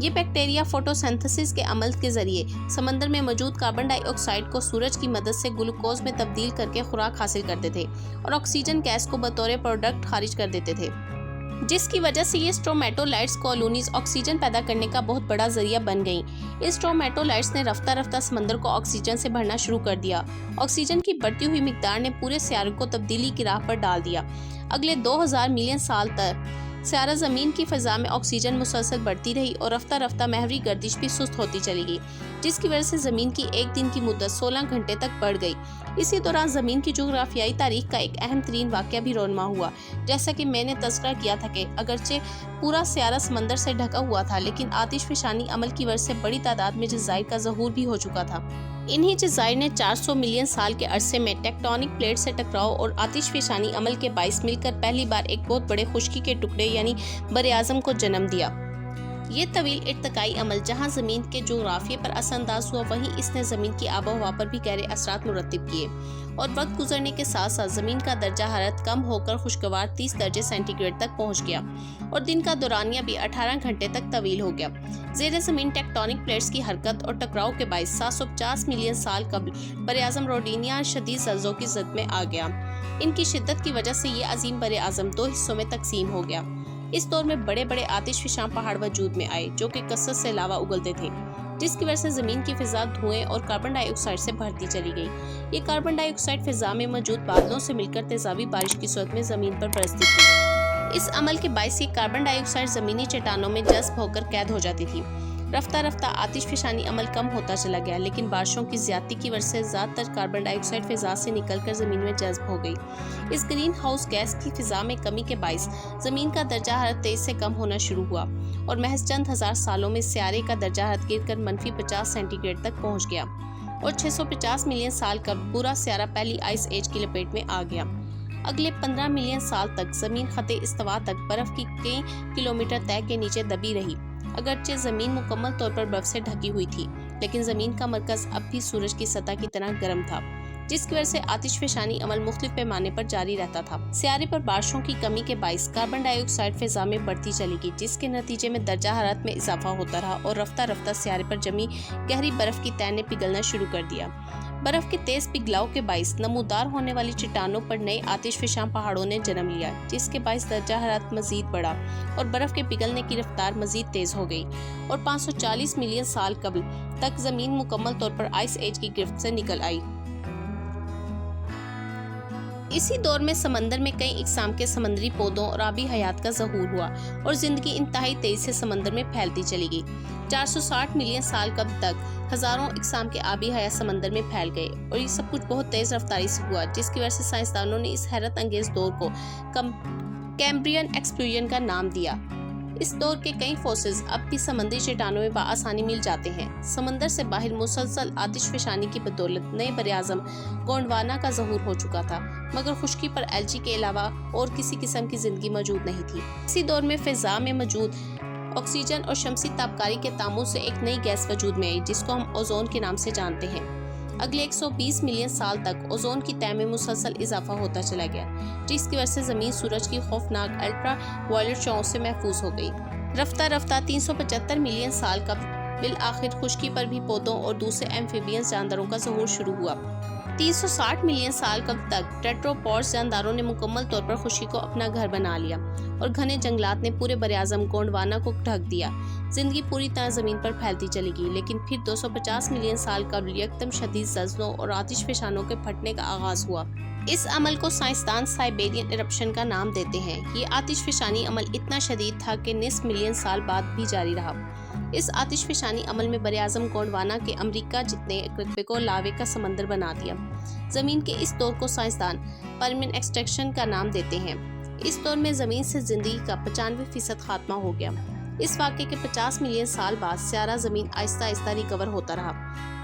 یہ بیکٹیریا فوٹوسینتھسس کے عمل کے ذریعے سمندر میں موجود کاربن ڈائی آکسائیڈ کو سورج کی مدد سے گلوکوز میں تبدیل کر کے خوراک حاصل کرتے تھے اور آکسیجن گیس کو بطور پروڈکٹ خارج کر دیتے تھے، جس کی وجہ سے یہ اسٹرومیٹولائٹس کالونیز آکسیجن پیدا کرنے کا بہت بڑا ذریعہ بن گئیں۔ اس اسٹرومیٹولائٹس نے رفتہ رفتہ سمندر کو آکسیجن سے بھرنا شروع کر دیا۔ آکسیجن کی بڑھتی ہوئی مقدار نے پورے سیارے کو تبدیلی کی راہ پر ڈال دیا۔ اگلے 2000 ملین سال تک سیارہ زمین کی فضا میں آکسیجن مسلسل بڑھتی رہی اور رفتہ رفتہ محوری گردش بھی سست ہوتی چلی گئی، جس کی وجہ سے زمین کی ایک دن کی مدت 16 گھنٹے تک بڑھ گئی۔ اسی دوران زمین کی جغرافیائی تاریخ کا ایک اہم ترین واقعہ بھی رونما ہوا۔ جیسا کہ میں نے تذکرہ کیا تھا کہ اگرچہ پورا سیارہ سمندر سے ڈھکا ہوا تھا، لیکن آتش فشانی عمل کی وجہ سے بڑی تعداد میں جزائر کا ظہور بھی ہو چکا تھا۔ انہی جزائر نے 400 ملین سال کے عرصے میں ٹیکٹونک پلیٹ سے ٹکراؤ اور آتش فشانی عمل کے باعث مل کر پہلی بار ایک بہت بڑے خشکی کے ٹکڑے یعنی بر اعظم کو جنم دیا۔ یہ طویل ارتقائی عمل جہاں زمین کے جغرافیے پر اثر انداز ہوا، وہیں اس نے زمین کی آب و ہوا پر بھی گہرے اثرات مرتب کیے، اور وقت گزرنے کے ساتھ ساتھ زمین کا درجہ حرارت کم ہو کر خوشگوار 30 درجے سینٹی گریڈ تک پہنچ گیا، اور دن کا دورانیہ بھی 18 گھنٹے تک طویل ہو گیا۔ زیر زمین ٹیکٹونک پلیٹس کی حرکت اور ٹکراؤ کے باعث 750 ملین سال قبل بر اعظم روڈینیا شدید زلزلوں کی زد میں آ گیا۔ ان کی شدت کی وجہ سے یہ عظیم بر اعظم 2 حصوں میں تقسیم ہو گیا۔ اس دور میں بڑے بڑے آتش فشاں پہاڑ وجود میں آئے جو کہ کثرت سے لاوا اگلتے تھے، جس کی وجہ سے زمین کی فضا دھوئیں اور کاربن ڈائی آکسائیڈ سے بھرتی چلی گئی۔ یہ کاربن ڈائی آکسائیڈ فضا میں موجود بادلوں سے مل کر تیزابی بارش کی صورت میں زمین پر برستی تھی۔ اس عمل کے باعث یہ کاربن ڈائی آکسائیڈ زمینی چٹانوں میں جذب ہو کر قید ہو جاتی تھی۔ رفتہ رفتہ آتش فشانی عمل کم ہوتا چلا گیا، لیکن بارشوں کی زیادتی کی وجہ سے زیادہ تر کاربن ڈائی آکسائیڈ فضا سے نکل کر زمین میں جذب ہو گئی۔ اس گرین ہاؤس گیس کی فضا میں کمی کے باعث زمین کا درجہ حرارت تیز سے کم ہونا شروع ہوا، اور محض چند ہزار سالوں میں سیارے کا درجہ حرارت گر کر -50 سینٹی گریڈ تک پہنچ گیا، اور 650 ملین سال قبل پورا سیارہ پہلی آئس ایج کی لپیٹ میں آ گیا۔ اگلے 15 ملین سال تک زمین خط استوا تک برف کی کئی کلومیٹر تہ کے نیچے دبی رہی۔ اگرچہ زمین مکمل طور پر برف سے ڈھکی ہوئی تھی، لیکن زمین کا مرکز اب بھی سورج کی سطح کی طرح گرم تھا، جس کی وجہ سے آتش فشانی عمل مختلف پیمانے پر جاری رہتا تھا۔ سیارے پر بارشوں کی کمی کے باعث کاربن ڈائی آکسائیڈ فضا میں بڑھتی چلی گئی، جس کے نتیجے میں درجہ حرارت میں اضافہ ہوتا رہا اور رفتہ رفتہ سیارے پر جمی گہری برف کی تہ نے پگھلنا شروع کر دیا۔ برف کے تیز پگھلاؤ کے باعث نمودار ہونے والی چٹانوں پر نئے آتش فشاں پہاڑوں نے جنم لیا، جس کے باعث درجہ حرارت مزید بڑھا اور برف کے پگھلنے کی رفتار مزید تیز ہو گئی، اور 540 ملین سال قبل تک زمین مکمل طور پر آئس ایج کی گرفت سے نکل آئی۔ اسی دور میں سمندر میں کئی اقسام کے سمندری پودوں اور آبی حیات کا ظہور ہوا، اور زندگی انتہائی تیزی سے سمندر میں پھیلتی چلی گئی۔ 460 ملین سال قبل تک ہزاروں اقسام کے آبی حیات سمندر میں پھیل گئے، اور یہ سب کچھ بہت تیز رفتاری سے ہوا، جس کی وجہ سے سائنسدانوں نے اس حیرت انگیز دور کو کیمبرین ایکسپلوژن کا نام دیا۔ اس دور کے کئی فوسلز اب بھی سمندری چٹانوں میں بآسانی مل جاتے ہیں۔ سمندر سے باہر مسلسل آتش فشانی کی بدولت نئے بر اعظم گونڈوانا کا ظہور ہو چکا تھا، مگر خشکی پر الجی کے علاوہ اور کسی قسم کی زندگی موجود نہیں تھی۔ اسی دور میں فضا میں موجود آکسیجن اور شمسی تابکاری کے تعامل سے ایک نئی گیس وجود میں آئی، جس کو ہم اوزون کے نام سے جانتے ہیں۔ اگلے 120 ملین سال تک اوزون کی تہ میں مسلسل اضافہ ہوتا چلا گیا، جس کی وجہ سے زمین سورج کی خوفناک الٹرا وائلٹ شعاؤں سے محفوظ ہو گئی۔ رفتہ رفتہ 375 ملین سال قبل بالآخر خشکی پر بھی پودوں اور دوسرے ایمفیبینز جانداروں کا ظہور شروع ہوا۔ 360 ملین سال قبل تک ٹیٹروپوڈز جانداروں نے مکمل طور پر خشکی کو اپنا گھر بنا لیا، اور گھنے جنگلات نے پورے بر اعظم گونڈوانا کو ڈھک دیا۔ زندگی پوری طرح زمین پر پھیلتی چلی گئی، لیکن پھر 250 ملین سال قبل یکدم شدید زلزلوں اور آتش فشانوں کے پھٹنے کا آغاز ہوا۔ اس عمل کو سائنسدان سائبیرین ایرپشن کا نام دیتے ہیں۔ یہ آتش فشانی عمل اتنا شدید تھا کہ نصف ملین سال بعد بھی جاری رہا۔ اس آتش فشانی عمل میں بر اعظم گونڈوانا کے امریکہ جتنے رقبے کو لاوے کا سمندر بنا دیا۔ زمین کے اس دور کو سائنسدان پرمین ایکسٹنکشن کا نام دیتے ہیں۔ اس دور میں زمین سے زندگی کا 95% خاتمہ ہو گیا۔ اس واقعے کے 50 ملین سال بعد سیارہ زمین آہستہ آہستہ ریکور ہوتا رہا۔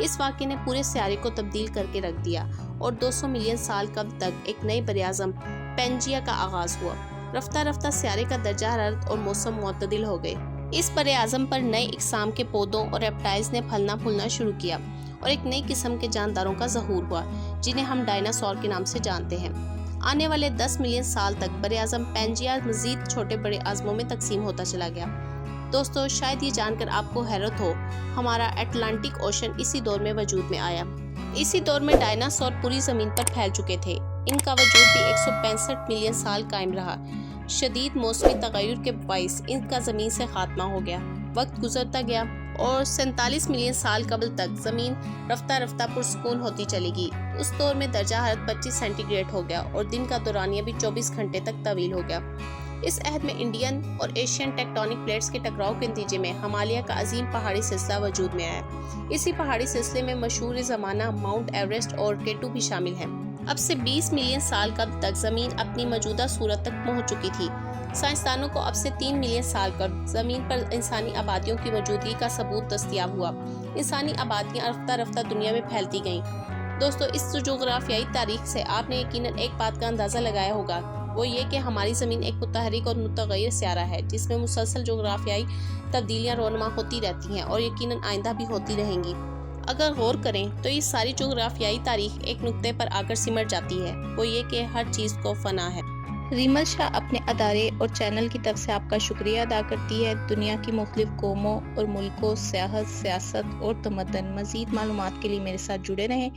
اس واقعے نے پورے سیارے کو تبدیل کر کے رکھ دیا، اور 200 ملین سال قبل تک ایک نئے بر اعظم پینجیا کا آغاز ہوا۔ رفتہ رفتہ سیارے کا درجہ حرارت اور موسم معتدل ہو گئے۔ اس بر اعظم پر نئے اقسام کے پودوں اور ریپٹائلز نے پھلنا پھولنا شروع کیا، اور ایک نئی قسم کے جانداروں کا ظہور ہوا، جنہیں ہم ڈائناسور کے نام سے جانتے ہیں۔ آنے والے 10 ملین سال تک بر اعظم پینجیا مزید چھوٹے بڑے عظموں میں تقسیم ہوتا چلا گیا۔ دوستو شاید یہ جان کر آپ کو حیرت ہو، ہمارا اٹلانٹک اوشن اسی دور میں وجود میں آیا۔ اسی دور میں ڈائناسور پوری زمین پر پھیل چکے تھے۔ ان کا وجود بھی 165 ملین سال قائم رہا۔ شدید موسمی تغیر کے باعث ان کا زمین سے خاتمہ ہو گیا۔ وقت گزرتا گیا اور 47 ملین سال قبل تک زمین رفتہ رفتہ پرسکون ہوتی چلی گئی۔ اس دور میں درجہ حرارت 25 سینٹی گریڈ ہو گیا اور دن کا دورانیہ بھی 24 گھنٹے تک طویل ہو گیا۔ اس عہد میں انڈین اور ایشین ٹیکٹونک پلیٹس کے ٹکراؤ کے نتیجے میں ہمالیہ کا عظیم پہاڑی سلسلہ وجود میں آیا۔ اسی پہاڑی سلسلے میں مشہور زمانہ ماؤنٹ ایوریسٹ اور کیٹو بھی شامل ہیں۔ اب سے 20 ملین سال قبل تک زمین اپنی موجودہ صورت تک پہنچ چکی تھی۔ سائنسدانوں کو اب سے 3 ملین سال قبل زمین پر انسانی آبادیوں کی موجودگی کا ثبوت دستیاب ہوا۔ انسانی آبادیاں رفتہ رفتہ دنیا میں پھیلتی گئیں۔ دوستو اس جغرافیائی تاریخ سے آپ نے یقیناً ایک بات کا اندازہ لگایا ہوگا، وہ یہ کہ ہماری زمین ایک متحرک اور متغیر سیارہ ہے جس میں مسلسل جغرافیائی تبدیلیاں رونما ہوتی رہتی ہیں اور یقیناً آئندہ بھی ہوتی رہیں گی۔ اگر غور کریں تو یہ ساری جغرافیائی تاریخ ایک نقطے پر آ کر سمٹ جاتی ہے، وہ یہ کہ ہر چیز کو فنا ہے۔ ریمل شاہ اپنے ادارے اور چینل کی طرف سے آپ کا شکریہ ادا کرتی ہے۔ دنیا کی مختلف قوموں اور ملکوں، سیاحت، سیاست اور تمدن، مزید معلومات کے لیے میرے ساتھ جڑے رہیں۔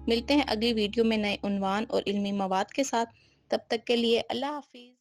ملتے ہیں اگلی ویڈیو میں نئے عنوان اور علمی مواد کے ساتھ۔ تب تک کے لیے اللہ حافظ۔